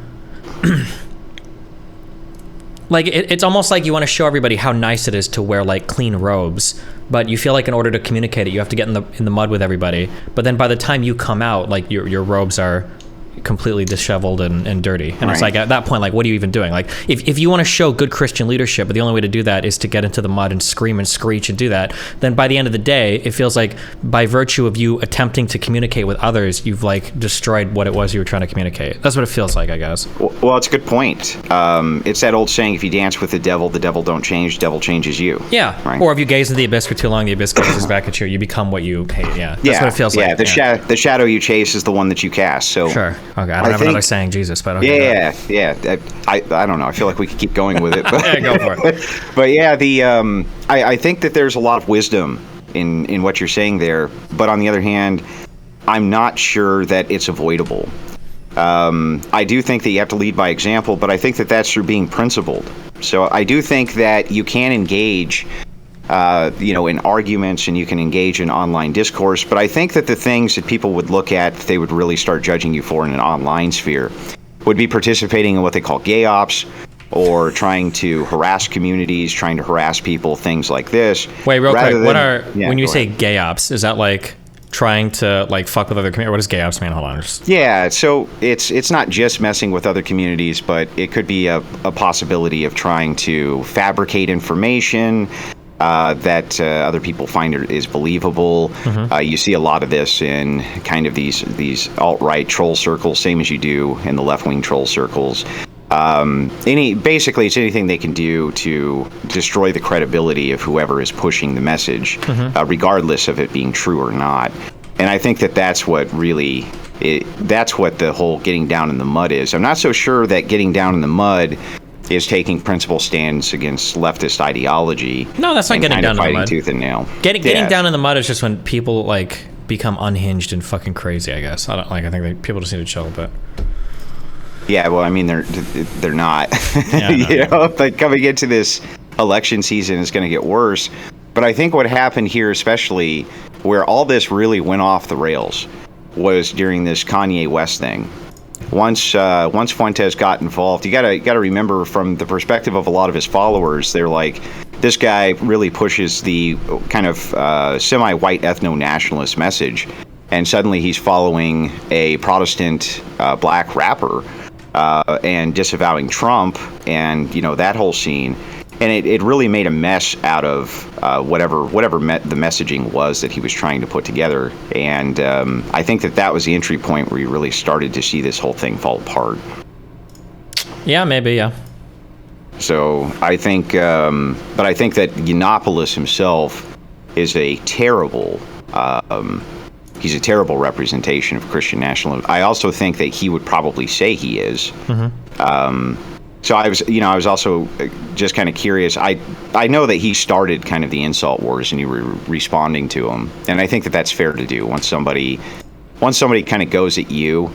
like it's almost like you want to show everybody how nice it is to wear like clean robes, but you feel like in order to communicate it, you have to get in the mud with everybody. But then by the time you come out, like your robes are completely disheveled and dirty, and it's like at that point, like, what are you even doing? Like, if you want to show good Christian leadership, but the only way to do that is to get into the mud and scream and screech and do that, then by the end of the day, it feels like by virtue of you attempting to communicate with others, you've like destroyed what it was you were trying to communicate. That's what it feels like, I guess. Well, it's a good point. It's that old saying: if you dance with the devil don't change, the devil changes you. Yeah. Right? Or if you gaze into the abyss for too long, the abyss gazes back at you. You become what you hate. Yeah. That's what it feels like. Yeah. The shadow you chase is the one that you cast. So sure. Okay. I don't have another saying, Jesus, but okay. Yeah. I don't know. I feel like we could keep going with it. But, yeah, go for it. But yeah, I think that there's a lot of wisdom in what you're saying there. But on the other hand, I'm not sure that it's avoidable. I do think that you have to lead by example, but I think that that's through being principled. So I do think that you can engage, in arguments, and you can engage in online discourse. But I think that the things that people would look at, that they would really start judging you for in an online sphere, would be participating in what they call gay ops, or trying to harass communities, trying to harass people, things like this. Wait, real quick. When you say gay ops, is that like trying to like fuck with other communities? What does gay ops mean? Hold on. Yeah, so it's not just messing with other communities, but it could be a possibility of trying to fabricate information that other people find is believable. You see a lot of this in kind of these alt-right troll circles, same as you do in the left-wing troll circles. Basically, it's anything they can do to destroy the credibility of whoever is pushing the message, regardless of it being true or not. And I think that that's what the whole getting down in the mud is. I'm not so sure that getting down in the mud is taking principled stands against leftist ideology. No, that's not getting down in the mud. Tooth and nail. Getting down in the mud is just when people like become unhinged and fucking crazy, I guess. I think people just need to chill a bit. Yeah, well, I mean, they're not. Yeah, like coming into this election season is going to get worse. But I think what happened here, especially where all this really went off the rails, was during this Kanye West thing. Once Fuentes got involved, you gotta remember, from the perspective of a lot of his followers, they're like, this guy really pushes the kind of semi-white ethno-nationalist message, and suddenly he's following a Protestant black rapper. And disavowing Trump, and that whole scene, and it really made a mess out of whatever the messaging was that he was trying to put together. And I think that was the entry point where you really started to see this whole thing fall apart. Yeah, maybe, yeah. So I think, but I think that Yiannopoulos himself is a terrible. He's a terrible representation of Christian nationalism. I also think that he would probably say he is. So I was also just kind of curious. I know that he started kind of the insult wars, and you were responding to him, and I think that that's fair to do. Once somebody kind of goes at you,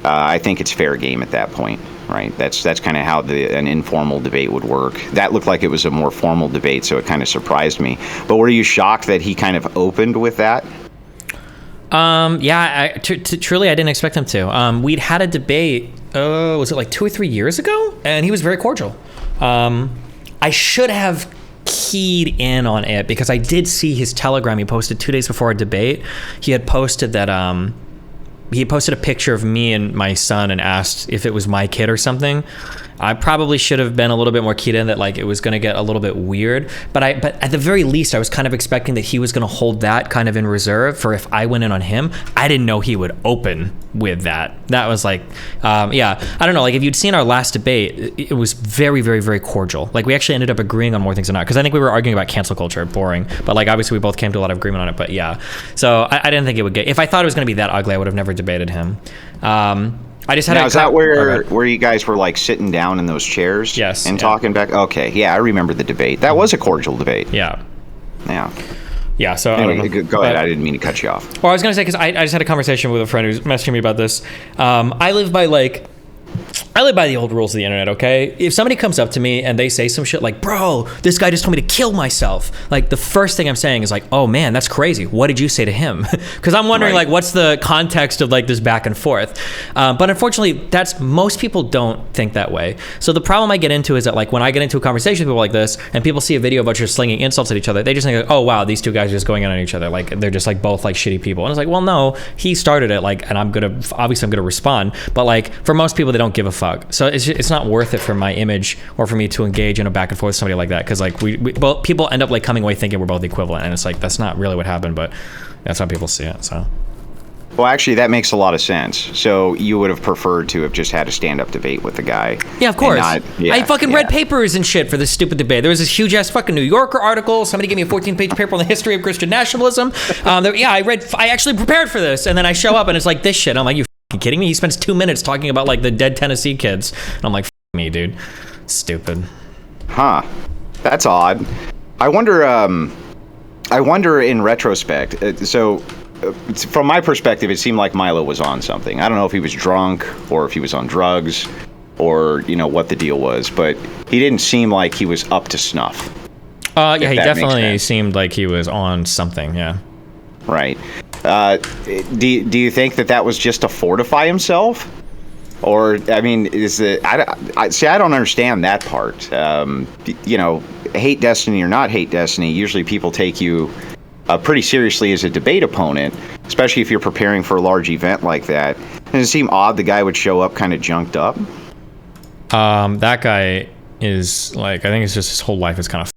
I think it's fair game at that point, right? That's kind of how an informal debate would work. That looked like it was a more formal debate, so it kind of surprised me. But were you shocked that he kind of opened with that? Yeah, truly, I didn't expect him to. We'd had a debate, was it like 2 or 3 years ago? And he was very cordial. I should have keyed in on it, because I did see his Telegram he posted 2 days before our debate. He had posted that, he posted a picture of me and my son and asked if it was my kid or something. I probably should have been a little bit more keyed in that like it was going to get a little bit weird, but at the very least I was kind of expecting that he was going to hold that kind of in reserve for if I went in on him. I didn't know he would open with that. That was like, yeah, I don't know. Like if you'd seen our last debate, it was very, very, very cordial. Like we actually ended up agreeing on more things than not, because I think we were arguing about cancel culture, boring, but like obviously we both came to a lot of agreement on it. But yeah, so I didn't think it would get. If I thought it was going to be that ugly, I would have never debated him. I just had. Now, is that where you guys were like sitting down in those chairs? Yes. And talking back? Okay, yeah, I remember the debate. That was a cordial debate. Yeah. Yeah. Yeah, so anyway, I don't know. Go ahead. I didn't mean to cut you off. Well, I was going to say, because I just had a conversation with a friend who's messaging me about this. I live by the old rules of the internet, okay? If somebody comes up to me and they say some shit like, bro, this guy just told me to kill myself, like the first thing I'm saying is like, oh man, that's crazy. What did you say to him? Because I'm wondering like, what's the context of like this back and forth? But unfortunately, most people don't think that way. So the problem I get into is that like when I get into a conversation with people like this and people see a video of us just slinging insults at each other, they just think, oh wow, these two guys are just going in on each other. Like they're just like both like shitty people. And it's like, well, no, he started it, like, and I'm gonna respond. But like for most people, they don't give a fuck. So it's not worth it for my image or for me to engage in a back and forth with somebody like that, because like we both people end up like coming away thinking we're both equivalent, and it's like that's not really what happened, but that's how people see it. So well, actually, that makes a lot of sense. So you would have preferred to have just had a stand-up debate with the guy. Yeah, of course. I fucking read papers and shit for this stupid debate. There was this huge-ass fucking New Yorker article. Somebody gave me a 14-page paper on the history of Christian nationalism. I actually prepared for this, and then I show up and it's like this shit. I'm like, you fucking kidding me? He spends 2 minutes talking about like the dead Tennessee kids. And I'm like, me, dude. Stupid. Huh. That's odd. I wonder in retrospect, from my perspective, it seemed like Milo was on something. I don't know if he was drunk or if he was on drugs or, what the deal was, but he didn't seem like he was up to snuff. Yeah, he definitely seemed like he was on something, yeah. Right. Do you think that was just to fortify himself? Or, I mean, is it... I don't understand that part. Hate Destiny or not hate Destiny, usually people take you pretty seriously as a debate opponent, especially if you're preparing for a large event like that. Does it seem odd the guy would show up kind of junked up? That guy is, I think it's just his whole life is kind of fucked.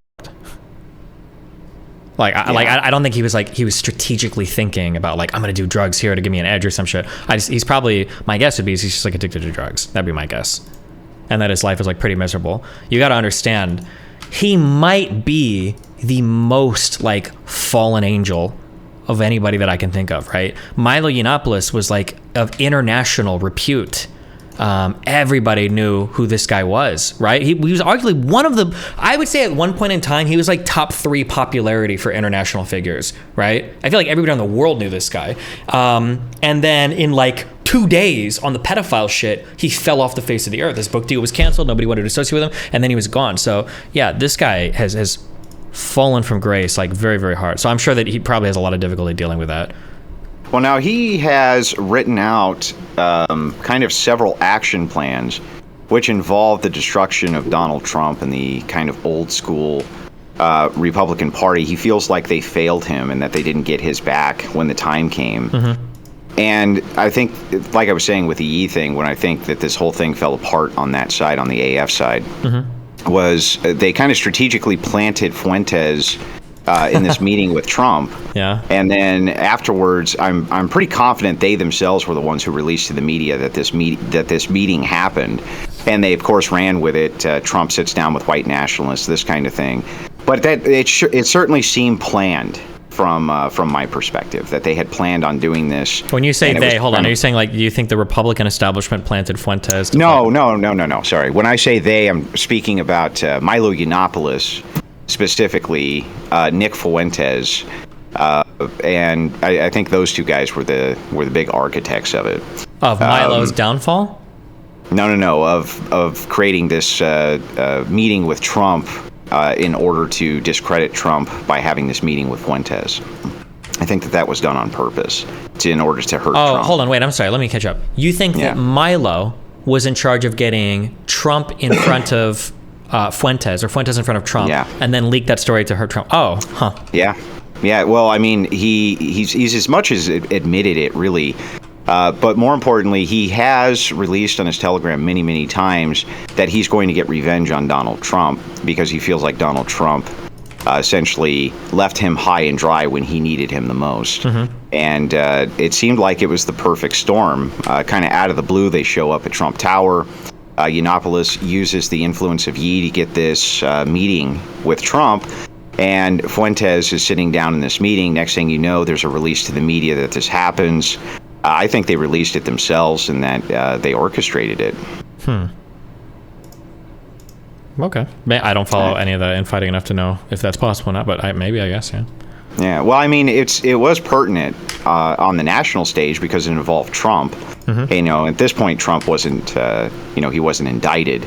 I don't think he was strategically thinking about, I'm going to do drugs here to give me an edge or some shit. He's probably, my guess would be he's just, addicted to drugs. That'd be my guess. And that his life is, pretty miserable. You got to understand, he might be the most fallen angel of anybody that I can think of, right? Milo Yiannopoulos was of international repute. Everybody knew who this guy was, right? He was arguably one of the, I would say at one point in time, he was top 3 popularity for international figures, right? I feel like everybody in the world knew this guy. And then in 2 days on the pedophile shit, he fell off the face of the earth. His book deal was canceled. Nobody wanted to associate with him. And then he was gone. So yeah, this guy has fallen from grace very, very hard. So I'm sure that he probably has a lot of difficulty dealing with that. Well, now he has written out kind of several action plans which involve the destruction of Donald Trump and the kind of old school Republican Party. He feels like they failed him and that they didn't get his back when the time came. Mm-hmm. And I think, like I was saying with the E thing, when I think that this whole thing fell apart on that side, on the AF side, was they kind of strategically planted Fuentes in this meeting with Trump. Yeah. And then afterwards, I'm pretty confident they themselves were the ones who released to the media that this meeting happened. And they, of course, ran with it. Trump sits down with white nationalists, this kind of thing. But it certainly seemed planned from my perspective, that they had planned on doing this. When you say they, hold on, are you saying do you think the Republican establishment planted Fuentes? No. Sorry. When I say they, I'm speaking about Milo Yiannopoulos, specifically Nick Fuentes, and I think those two guys were the big architects of it. Of Milo's downfall? No. Of creating this meeting with Trump in order to discredit Trump by having this meeting with Fuentes. I think that was done on purpose in order to hurt Trump. Oh, hold on, wait, I'm sorry. Let me catch up. You think that Milo was in charge of getting Trump in front of Fuentes, or Fuentes in front of Trump, and then leaked that story to hurt Trump? Oh, huh. Yeah. Well, I mean, he's as much as admitted it, really. But more importantly, he has released on his Telegram many, many times that he's going to get revenge on Donald Trump because he feels like Donald Trump essentially left him high and dry when he needed him the most. Mm-hmm. And it seemed like it was the perfect storm. Kind of out of the blue, they show up at Trump Tower. Yiannopoulos uses the influence of Yi to get this meeting with Trump. And Fuentes is sitting down in this meeting. Next thing you know, there's a release to the media that this happens. I think they released it themselves and that they orchestrated it. Okay. I don't follow any of the infighting enough to know if that's possible or not, but maybe, I guess, yeah. Yeah, well, I mean, it was pertinent on the national stage because it involved Trump. Mm-hmm. At this point, Trump wasn't, he wasn't indicted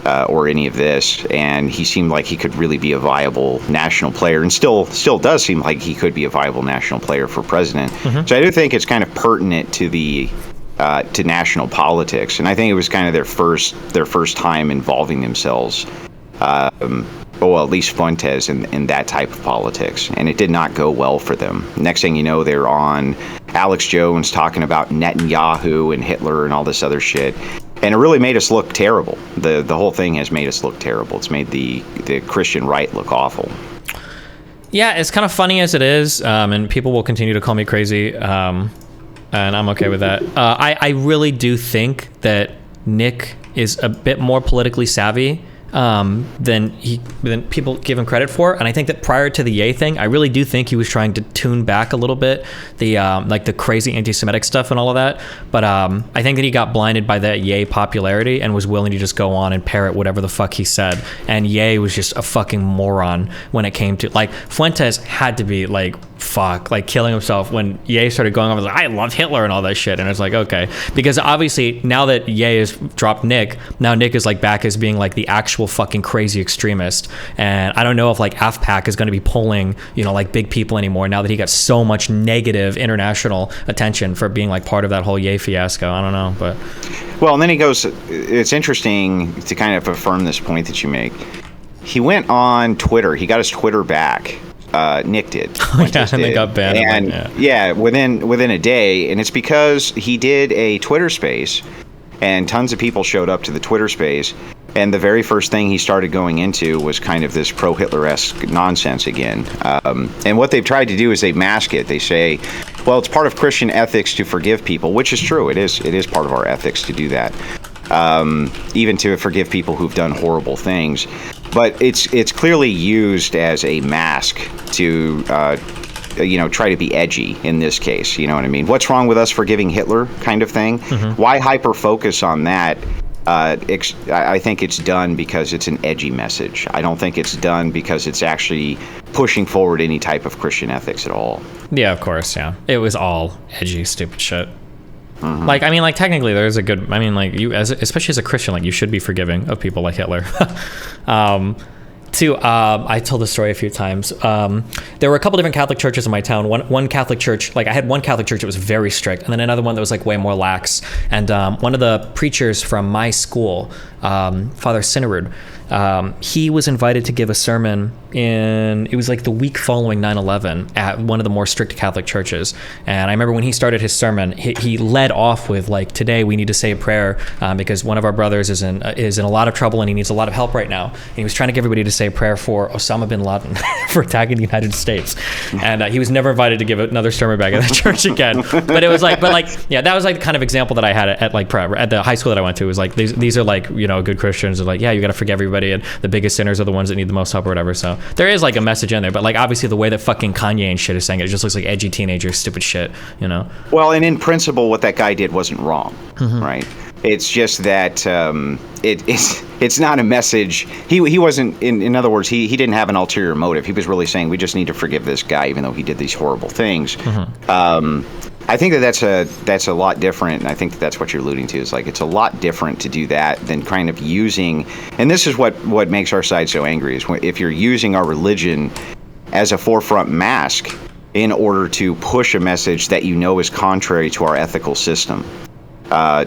or any of this, and he seemed like he could really be a viable national player, and still does seem like he could be a viable national player for president. Mm-hmm. So I do think it's kind of pertinent to the to national politics, and I think it was kind of their first time involving themselves. Well, at least Fuentes in that type of politics, and it did not go well for them. Next thing you know, they're on Alex Jones talking about Netanyahu and Hitler and all this other shit, and it really made us look terrible. The whole thing has made us look terrible. It's made the Christian right look awful. Yeah, it's kind of funny as it is, and people will continue to call me crazy, and I'm okay with that. I really do think that Nick is a bit more politically savvy than people give him credit for, and I think that prior to the Ye thing, I really do think he was trying to tune back a little bit the crazy anti-Semitic stuff and all of that. But I think that he got blinded by that Ye popularity and was willing to just go on and parrot whatever the fuck he said. And Ye was just a fucking moron when it came to Fuentes had to be fuck, like killing himself when Ye started going on, like, I love Hitler and all that shit. And it's like, okay, because obviously now that Ye has dropped Nick, now Nick is like back as being like the actual fucking crazy extremist. And I don't know if like AFPAC is going to be pulling, you know, like big people anymore now that he got so much negative international attention for being like part of that whole Ye fiasco. I don't know, but. Well, and then he goes, it's interesting to kind of affirm this point that you make. He went on Twitter. He got his Twitter back. Nick did. And they got banned. And within a day, and it's because he did a Twitter space, and tons of people showed up to the Twitter space, and the very first thing he started going into was kind of this pro-Hitler-esque nonsense again. And what they've tried to do is they mask it. They say, well, it's part of Christian ethics to forgive people, which is true. It is part of our ethics to do that. Even to forgive people who've done horrible things. But it's clearly used as a mask to, try to be edgy in this case. You know what I mean? What's wrong with us forgiving Hitler kind of thing? Mm-hmm. Why hyper-focus on that? I think it's done because it's an edgy message. I don't think it's done because it's actually pushing forward any type of Christian ethics at all. Yeah, of course, yeah. It was all edgy, stupid shit. Mm-hmm. Like, I mean, like, technically there's a good, I mean, like, you, especially as a Christian, like, you should be forgiving of people like Hitler. I told this story a few times. There were a couple different Catholic churches in my town. One Catholic church, like I had one Catholic church that was very strict, and then another one that was like way more lax. And one of the preachers from my school, Father Sinnerud, he was invited to give a sermon it was like the week following 9/11 at one of the more strict Catholic churches. And I remember when he started his sermon, he led off with like, today we need to say a prayer because one of our brothers is in a lot of trouble and he needs a lot of help right now. And he was trying to get everybody to say a prayer for Osama bin Laden for attacking the United States. And he was never invited to give another sermon back at that church again. But it was like, yeah, that was like the kind of example that I had at the high school that I went to. It was like, these are like, good Christians are like, yeah, you got to forgive everybody, and the biggest sinners are the ones that need the most help or whatever. So there is like a message in there, but like obviously the way that fucking Kanye and shit is saying it just looks like edgy teenager stupid shit, Well, and in principle, what that guy did wasn't wrong, mm-hmm. right? It's just that it's not a message. He wasn't, in other words, he didn't have an ulterior motive. He was really saying we just need to forgive this guy, even though he did these horrible things. Mm-hmm. I think that's a lot different, and I think that's what you're alluding to. Is like it's a lot different to do that than kind of using, and this is what makes our side so angry, is if you're using our religion as a forefront mask in order to push a message that is contrary to our ethical system.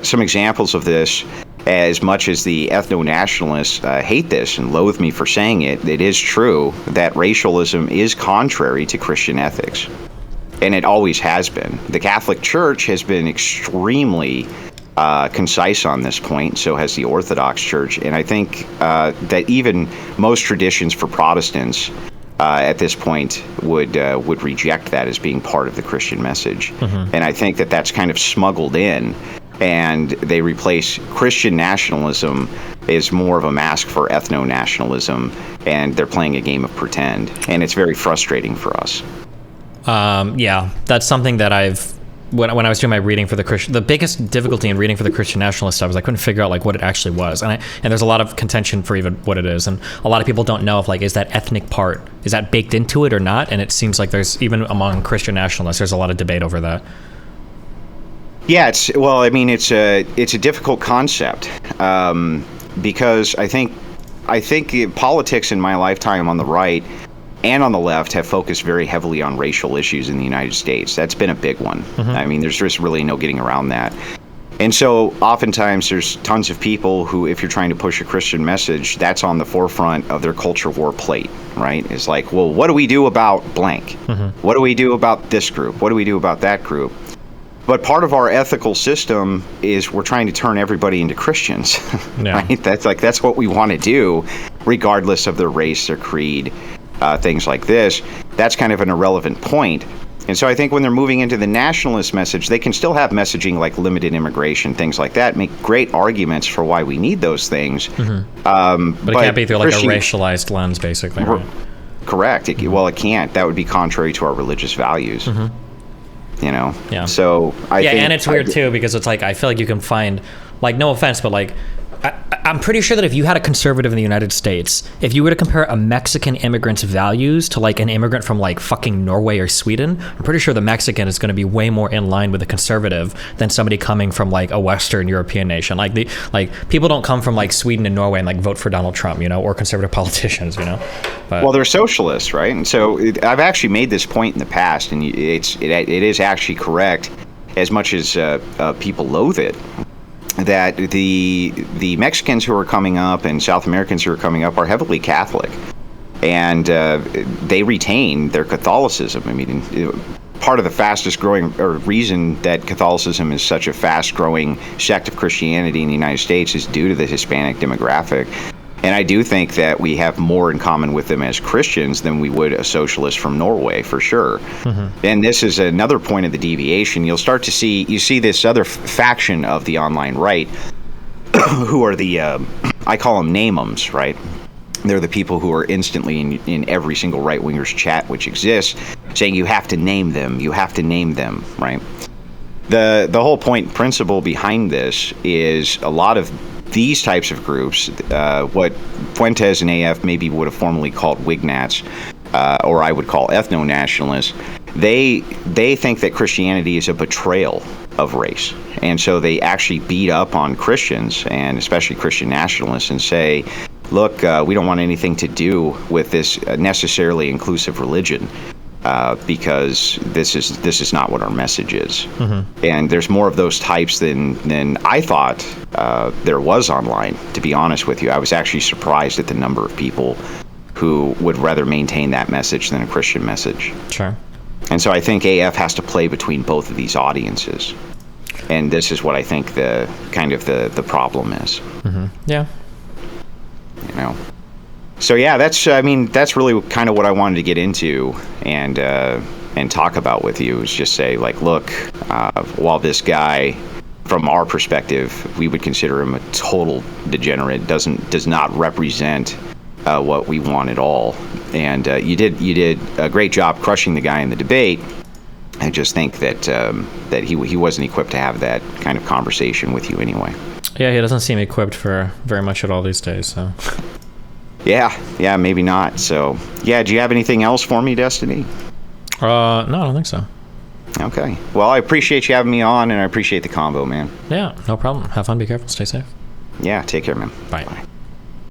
Some examples of this, as much as the ethno-nationalists hate this and loathe me for saying it, it is true that racialism is contrary to Christian ethics. And it always has been. The Catholic Church has been extremely concise on this point, so has the Orthodox Church. And I think that even most traditions for Protestants at this point would reject that as being part of the Christian message. Mm-hmm. And I think that that's kind of smuggled in, and they replace Christian nationalism as more of a mask for ethno-nationalism, and they're playing a game of pretend. And it's very frustrating for us. Yeah, that's something that when I was doing my reading for the biggest difficulty in reading for the Christian nationalist stuff is I couldn't figure out like what it actually was, and there's a lot of contention for even what it is, and a lot of people don't know if like is that ethnic part, is that baked into it or not, and it seems like there's, even among Christian nationalists, there's a lot of debate over that. Yeah, it's a difficult concept because I think politics in my lifetime on the right and on the left have focused very heavily on racial issues in the United States. That's been a big one. Mm-hmm. I mean, there's just really no getting around that. And so oftentimes there's tons of people who, if you're trying to push a Christian message, that's on the forefront of their culture war plate, right? It's like, well, what do we do about blank? Mm-hmm. What do we do about this group? What do we do about that group? But part of our ethical system is we're trying to turn everybody into Christians, yeah. Right? That's what we want to do, regardless of their race, their creed, things like this. That's kind of an irrelevant point. And so I think when they're moving into the nationalist message, they can still have messaging like limited immigration, things like that, make great arguments for why we need those things. Mm-hmm. But it can't be through like a racialized lens, basically. Right? Correct. Well, it can't. That would be contrary to our religious values. Mm-hmm. Yeah. So I think, and it's weird too, because it's like I feel like you can find, like, no offense, but like I'm pretty sure that if you had a conservative in the United States, if you were to compare a Mexican immigrant's values to like an immigrant from like fucking Norway or Sweden, I'm pretty sure the Mexican is going to be way more in line with a conservative than somebody coming from like a Western European nation. Like people don't come from like Sweden and Norway and like vote for Donald Trump, or conservative politicians, But, well, they're socialists, right? And so I've actually made this point in the past, and it is actually correct, as much as people loathe it, that the Mexicans who are coming up and South Americans who are coming up are heavily Catholic, and they retain their Catholicism. I mean, part of the fastest growing, or reason that Catholicism is such a fast growing sect of Christianity in the United States is due to the Hispanic demographic. And I do think that we have more in common with them as Christians than we would a socialist from Norway, for sure. Mm-hmm. And this is another point of the deviation. You'll start to see this other faction of the online right, who are the, I call them name-ums, right? They're the people who are instantly in every single right-winger's chat which exists, saying you have to name them, right? The whole point principle behind this is a lot of these types of groups, what Fuentes and AF maybe would have formerly called Wignats, or I would call ethno-nationalists, they think that Christianity is a betrayal of race. And so they actually beat up on Christians, and especially Christian nationalists, and say, look, we don't want anything to do with this necessarily inclusive religion. Because this is not what our message is. Mm-hmm. And there's more of those types than I thought there was online, to be honest with you. I was actually surprised at the number of people who would rather maintain that message than a Christian message. Sure. And so I think AF has to play between both of these audiences. And this is what I think the problem is. Mm-hmm. Yeah. So yeah, that's really kind of what I wanted to get into and talk about with you, is just say, like, look, while this guy, from our perspective, we would consider him a total degenerate, does not represent what we want at all. And you did a great job crushing the guy in the debate. I just think that he wasn't equipped to have that kind of conversation with you anyway. Yeah, he doesn't seem equipped for very much at all these days, so. Yeah, maybe not. So, yeah, do you have anything else for me, Destiny? No, I don't think so. Okay. Well, I appreciate you having me on, and I appreciate the combo, man. Yeah, no problem. Have fun, be careful, stay safe. Yeah, take care, man. Bye. Bye.